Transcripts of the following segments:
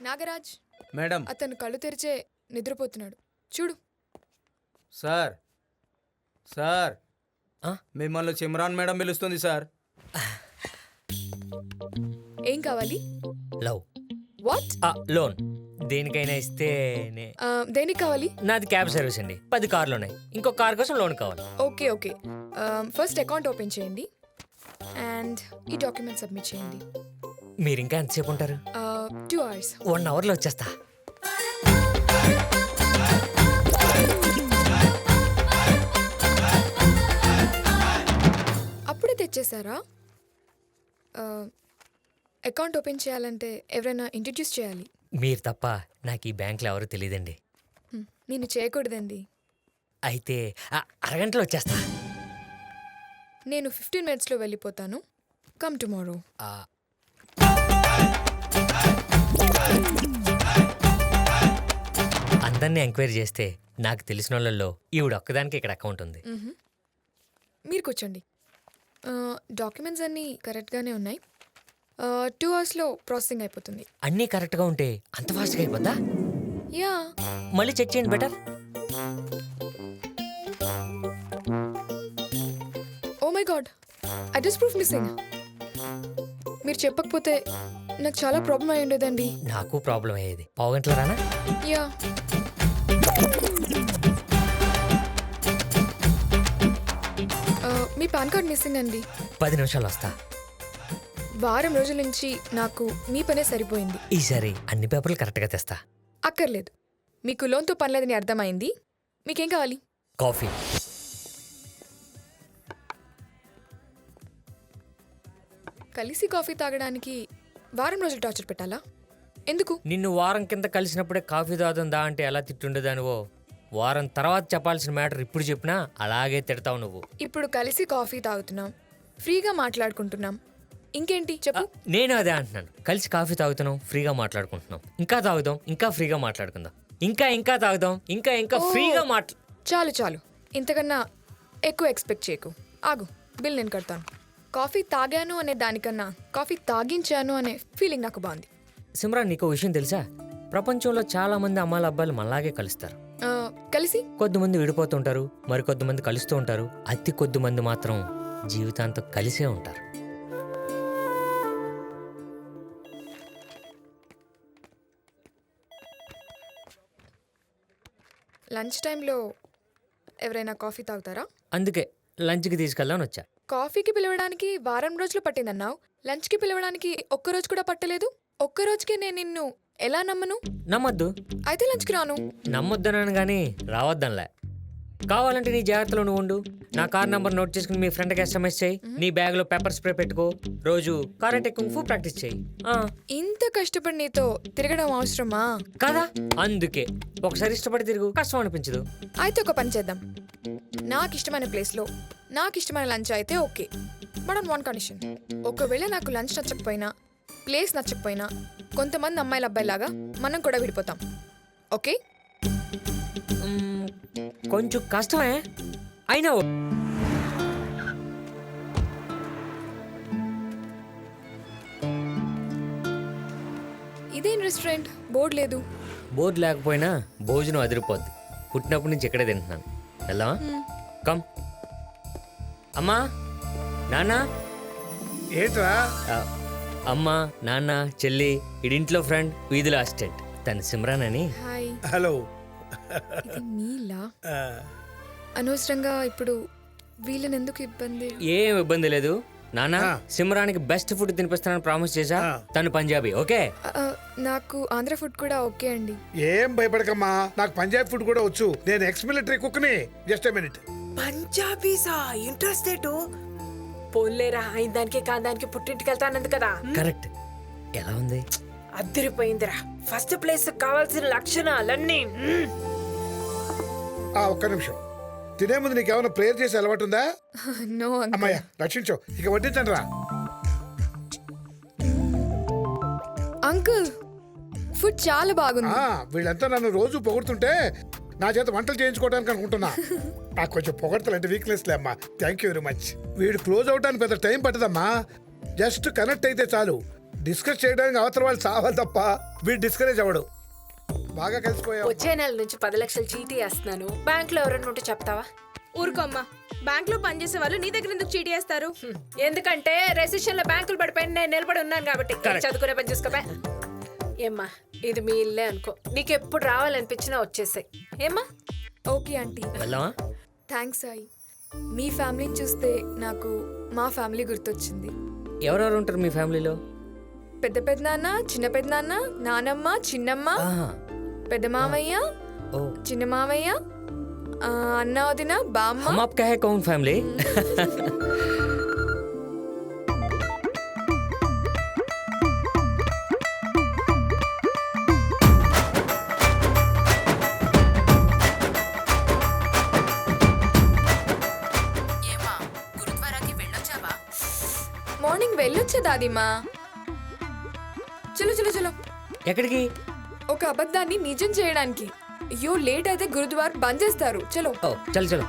Nagaraj madam. అతను కళ్ళు తెరిచే నిద్రపోతున్నాడు చూడు. సార్ సార్ మిమ్మల్ని సిమ్రాన్ మేడం పిలుస్తుంది సార్. ఏం కావాలి? లవ్. వాట్? లోన్ దేనికైనా ఇస్తే దేనికి కావాలి? నాది క్యాబ్ సర్వీస్ అండి. 10 కార్లు ఉన్నాయి. ఇంకో కార్ కోసం లోన్ కావాలి. Okay okay first account open చేయండి అండ్ ఈ డాక్యుమెంట్ సబ్మిట్ చేయండి. మీరు ఇంకా ఎంతసేపు ఉంటారు? 2 hours. 1 hourలో వచ్చేస్తా. అప్పుడే తెచ్చేసారా? అకౌంట్ ఓపెన్ చేయాలంటే ఎవరైనా ఇంట్రడ్యూస్ చేయాలి. మీరు తప్ప నాకు ఈ బ్యాంకులో ఎవరు తెలియదండి. నేను చేయకూడదండి. అయితే అరగంటలో వచ్చేస్తా. నేను 15 minutesలో వెళ్ళిపోతాను. Come tomorrow. అందరినీ ఎంక్వైరీ చేస్తే నాకు తెలిసిన వాళ్ళల్లో ఈవిడ ఒక్కదానికి ఇక్కడ అకౌంట్ ఉంది. మీరు కూర్చోండి. డాక్యుమెంట్స్ అన్నీ కరెక్ట్గానే ఉన్నాయి. 2 hours ప్రాసెసింగ్ అయిపోతుంది. అన్నీ కరెక్ట్గా ఉంటే అంత ఫాస్ట్గా అయిపోద్దా? యా. మళ్ళీ చెక్ చేయండి better. Oh my god, address proof missing. మీరు చెప్పకపోతే నాకు చాలా ప్రాబ్లం అయి ఉండేదండి. నాకు ప్రాబ్లం అయ్యేది. పావుగంటలో రానా? యా. మీ పాన్ కార్డ్ మిస్సింగ్ అండి. 10 నిమిషాలు వస్తా. వారం రోజుల నుంచి నాకు మీ పనే సరిపోయింది. ఈసారి అన్ని పేపర్లు కరెక్ట్గా తెస్తా. అక్కర్లేదు, మీకు లోన్తో పనిలేదని అర్థమైంది. మీకేం కావాలి? కాఫీ. కలిసి కాఫీ తాగడానికి వారం రోజులు టార్చర్ పెట్టాలా? ఎందుకు? నిన్ను వారం కింద కలిసినప్పుడే కాఫీ తాగుతుందా అంటే ఎలా తిట్టుండేదానివో, వారం తర్వాత చెప్పాల్సిన మ్యాటర్ ఇప్పుడు చెప్పినా అలాగే తిడతావు నువ్వు. ఇప్పుడు కలిసి కాఫీ తాగుతున్నాం, ఫ్రీగా మాట్లాడుకుంటున్నాం, ఇంకేంటి చెప్పు. నేను అదే అంటున్నాను. కలిసి కాఫీ తాగుతున్నాం, ఫ్రీగా మాట్లాడుకుంటున్నాం. ఇంకా తాగుదాం, ఇంకా ఫ్రీగా మాట్లాడుకుందాం. ఇంకా ఇంకా తాగుదాం, ఇంకా ఇంకా ఫ్రీగా చాలు చాలు, ఇంతకన్నా ఎక్కువ ఎక్స్పెక్ట్ చేయకు. ఆగు, బిల్ నేను కడతాను. కాఫీ తాగాను అనే దానికన్నా కాఫీ తాగించాను అనే ఫీలింగ్ నాకు బాగుంది. సిమ్రాన్, నీకు విషయం తెలుసా? ప్రపంచంలో చాలా మంది అమ్మాయిల అబ్బాయిలు మనలాగే కలుస్తారు. కలిసి కొద్దిమంది విడిపోతుంటారు, మరి కొద్దిమంది కలుస్తూ ఉంటారు. అతి కొద్దిమంది మాత్రం జీవితాంతం కలిసే ఉంటారు. లంచ్ టైంలో ఎవరైనా కాఫీ తాగుతారా? అందుకే లంచ్కి తీసుకెళ్దామని వచ్చా. కాఫీకి పిలవడానికి వారం రోజులు పట్టిందన్నావు, లంచ్కి పిలవడానికి ఒక్కరోజు కూడా పట్టలేదు. ఒక్కరోజుకే నేను నిన్ను ఎలా నమ్మను? నమ్మొద్దు. అయితే లంచ్కి రాను. నమ్మొద్దనను కానీ రావద్దనిలే. కావాలంటే నీ జాగ్రత్తలో నువ్వు ఉండు. నా కార్ నంబర్ నోట్ చేసుకుని మీ ఫ్రెండ్కి SMS చేయి. నీ బ్యాగ్లో పెప్పర్ స్ప్రే పెట్టుకో. రోజు కరాటే కుంగ్ ఫు ప్రాక్టీస్ చేయి. ఇంత కష్టపడి నీతో తిరగడం అవసరమా? కదా, అందుకే ఒకసారి ఇష్టపడి తిరుగు, కష్టం అనిపించదు. అయితే ఒక పని చేద్దాం. నాకు ఇష్టమైన ప్లేస్లో నాకు ఇష్టమైన లంచ్ అయితే okay, but on one condition. ఒకవేళ నాకు లంచ్ నచ్చకపోయినా, ప్లేస్ నచ్చకపోయినా, కొంతమంది అమ్మాయిల అబ్బాయిలాగా మనం కూడా విడిపోతాం. ఓకే? కొంచెం కష్టమే అయినా. ఇదేం రెస్టారెంట్, బోర్డు లేదు. బోర్డు లేకపోయినా భోజనం అదిరిపోద్ది. పుట్టినప్పటి నుంచి ఇక్కడే తింటున్నాను. వెళ్దామా? కమ్. అమ్మా, నాన్న. ఏంట్రా? అమ్మా, నాన్న, చెల్లి, ఇడింట్లో ఫ్రెండ్, వీధిలో అసిస్టెంట్. తను సిమ్రాన్ అని. హాయ్. హలో. నీలా అనవసరంగా ఇప్పుడు వీళ్ళని ఎందుకు ఇబ్బంది? ఏం ఇబ్బంది లేదు నాన్న. సిమ్రాన్కి బెస్ట్ ఫుడ్ తినిపిస్తానని ప్రామిస్ చేశా. తను పంజాబీ. ఓకే? నాకు ఆంధ్ర ఫుడ్ కూడా ఓకే అండి. ఏం భయపడకమ్మా, నాకు పంజాబీ ఫుడ్ కూడా వచ్చు. నేను ఎక్స్ మిలిటరీ కుక్ని. Just a minute. పంజాబీసా? ఇంట్రెస్టెడ్. పోలేరా, దానికి కాదానికి పుట్టింటికి వెళ్తానంది కదా. కరెక్ట్. ఎలా ఉంది? అద్దరిపోయిందిరా. ఫస్ట్ ప్లేస్ కావాల్సిన లక్షణాలన్నీ. ఒక్క నిమిషం. తినే ముందు నీకేమైనా ప్రేయర్ చేసి అలవాటు ఉందా? No uncle. అమ్మాయ్యా, రక్షించు. ఇక వడ్డించండి రా. అంకుల్, ఫుడ్ చాలా బాగుంది. వీళ్ళంతా నన్ను రోజు పొగుడుతుంటే నా చేత వంటలు చేయించుకోవడానికి అనుకుంటున్నా. నాకు కొంచెం పొగడతలు అంటే వీక్నెస్ లే అమ్మా. Thank you very much. వీడు క్లోజ్ అవడానికి పెద్ద టైం పట్టదమ్మా. జస్ట్ కనెక్ట్ అయితే చాలు. డిస్కస్ చేయడానికి అవతల వాళ్ళు చావాలి తప్ప వీడు డిస్కరేజ్ అవ్వడు. బాగా కలిసిపోయావు. వచ్చే నెల నుంచి 10 లక్షలు చీటీ వేస్తున్నాను. బ్యాంక్ లో ఎవరైనా ఉంటే చెప్తావా? ఊరుకోమ్మా, బ్యాంక్ లో పనిచేసే వాళ్ళు నీ దగ్గర ఎందుకు చీటీ వేస్తారు? ఎందుకంటే రెసిషన్ లో బ్యాంకులు పడిపోయిన నేను నిలబడి ఉన్నాను కాబట్టి. చదువుకునే పని చూసుకోబా. ఏమ్మా ఇది మీ ఇల్లే అనుకో, నీకు ఎప్పుడు రావాలనిపించినా వచ్చేసాయి. ఏమ్మా ఓకే ఆంటీ. వెళ్దామా? థ్యాంక్స్ సాయి. మీ ఫ్యామిలీని చూస్తే నాకు మా ఫ్యామిలీ గుర్తొచ్చింది. ఎవరెవరు ఉంటారు మీ ఫ్యామిలీలో? పెద్ద పెద్దనాన్న, చిన్న పెద్దనాన్న, నానమ్మ, చిన్నమ్మ, ఆహా. పెద్ద మామయ్య, ఓ, చిన్న మామయ్య, అన్న వదిన, బామ్మ. हम आपका है कौन फैमिली? మార్నింగ్ వెళ్ళొచ్చే దాదిమా. చలో చలో చలో. ఎక్కడికి? ఒక అబద్ధాన్ని నిజం చేయడానికి. అయ్యో లేట్ అయితే గురుద్వార్ బంద్ చేస్తారు. చలో. ఓ చల్ చలో.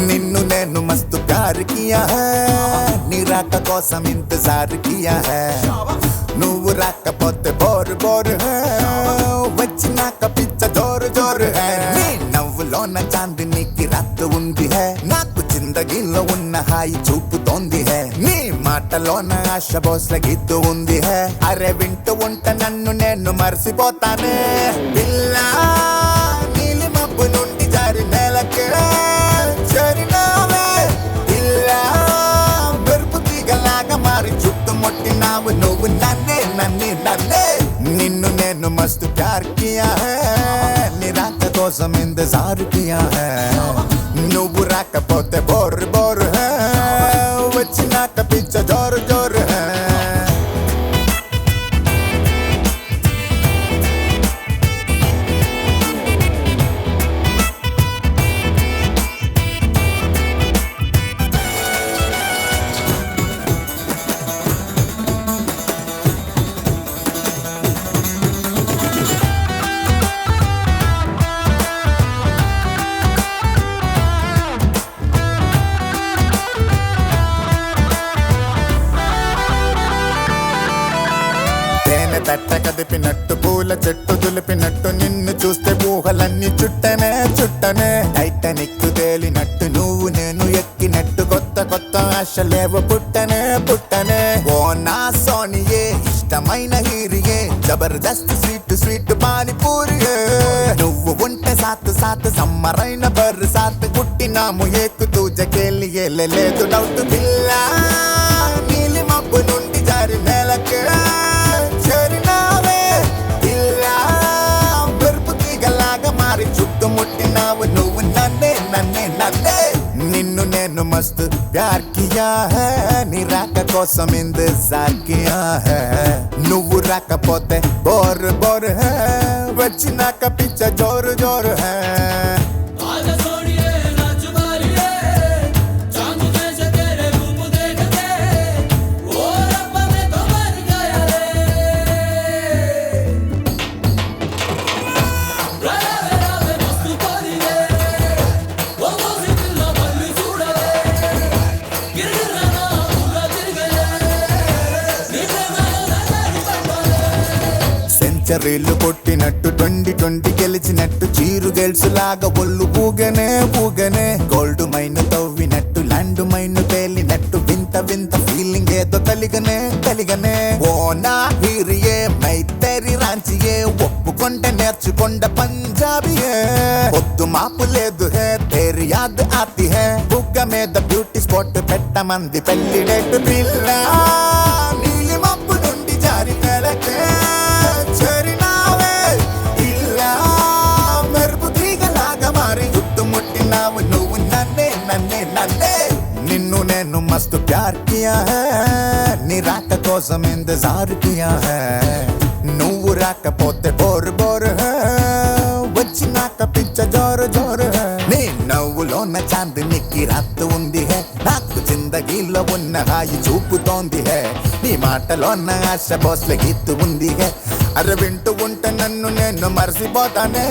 నిన్ను నేను మస్తు ప్యార్ కియా హై, నీ రాక కోసం ఇంతజార్ కియా హై. నువ్వు రాకపోతే బోర్ బోర్ హై, వచ్చినాక పిచ్చ జోరు జోరు హై. నీ నవ్వులోన చాందినికి రాత్తు ఉంది హై, నాకు జిందగీలో ఉన్న హాయి చూపుతోంది హై. నీ మాటలోన ఆశ బోస్ల గీతు ఉంది హై. అరే వింటూ ఉంట నన్ను నేను మర్చిపోతానే. పిల్లా నీలి మబ్బు నుండి జారి నేలకే చుట్టుముట్టినావు నువ్వు నన్నే నన్నే నన్నే. నిన్ను నేను మస్తు ప్యార్ కియా హై, నీ రాక కోసం ఇంతజార్ కియా హై. నువ్వు రాకపోతే బోర్ బోర్ హై, వచ్చినాక పిచ్చ జోరు జోరు హై. తట్ట కదిపినట్టు పూల చెట్టు దులిపినట్టు నిన్ను చూస్తే ఊహలన్నీ చుట్టనే చుట్టనే. టైటానిక్ తేలినట్టు నువ్వు నేను ఎక్కినట్టు కొత్త కొత్త ఆశలేవో పుట్టనే పుట్టనే. ఓ నా సోనియే ఇష్టమైన హీరియే, జబర్దస్త్ స్వీట్ స్వీట్ పానీపూరియే. నువ్వు ఉంటే సాత్ సాత్ సమ్మరైన బర్ర సాత్ పుట్టినాము ఏకు తూజకేలి లేదు డౌట్. పిల్లా నీలి మబ్బు నుండి జారి నేలకే చుట్టుముట్టినావు నువ్వు నన్నే నన్నే నన్నే. నిన్ను నేను మస్తు ప్యార్ కియా హై, నీ రాక కోసం ఇంతజార్ కియా హై. నువ్వు రాకపోతే బోర్ బోర్ హై, వచ్చినాక పిచ్చ జోరు జోరు హై. సెంచరీలు కొట్టినట్టు 2020 గెలిచినట్టు చీరు గెల్సు లాగా ఒళ్ళు ఊగనే ఊగనే. గోల్డ్ మైన్ తవ్వినట్టు ల్యాండ్ మైన్ తేలినట్టు వింత వింత ఫీలింగ్ ఏదో కలిగనే కలిగనే. ఓ నా హీరియే మై తెరి రాంచియే, ఒప్పుకొంటే నేర్చుకొండ పంజాబీయే. పొద్దు మాపు లేదు హే తేరి యాద్ ఆతి హే, బుగ్గ మీద బ్యూటీ స్పాట్ పెట్టమంది పెళ్లి డేట్. పిల్లా నీలి మబ్బు నుండి జారి నెలకే మెరుపు తీగలాగా మారి చుట్టుముట్టినావు నువ్వు నన్నే నేను మస్తు ప్యార్ కియా హై నీ రాక కోసం ఇంతజార్ కియా హై నువ్వు రాకపోతే బోర్ బోర్ హై వచ్చినాక పిచ్చ జోరు జోరు హై నీ నవ్వులోన చాందినికి రాత్తు ఉంది హై నాకు జిందగీలో ఉన్న హాయి చూపుతోంది హై నీ మాటలోన ఆశ బోస్ల గీత్తు ఉంది హై అరే వింటూ ఉంటే నన్ను నేను మర్చిపోతానే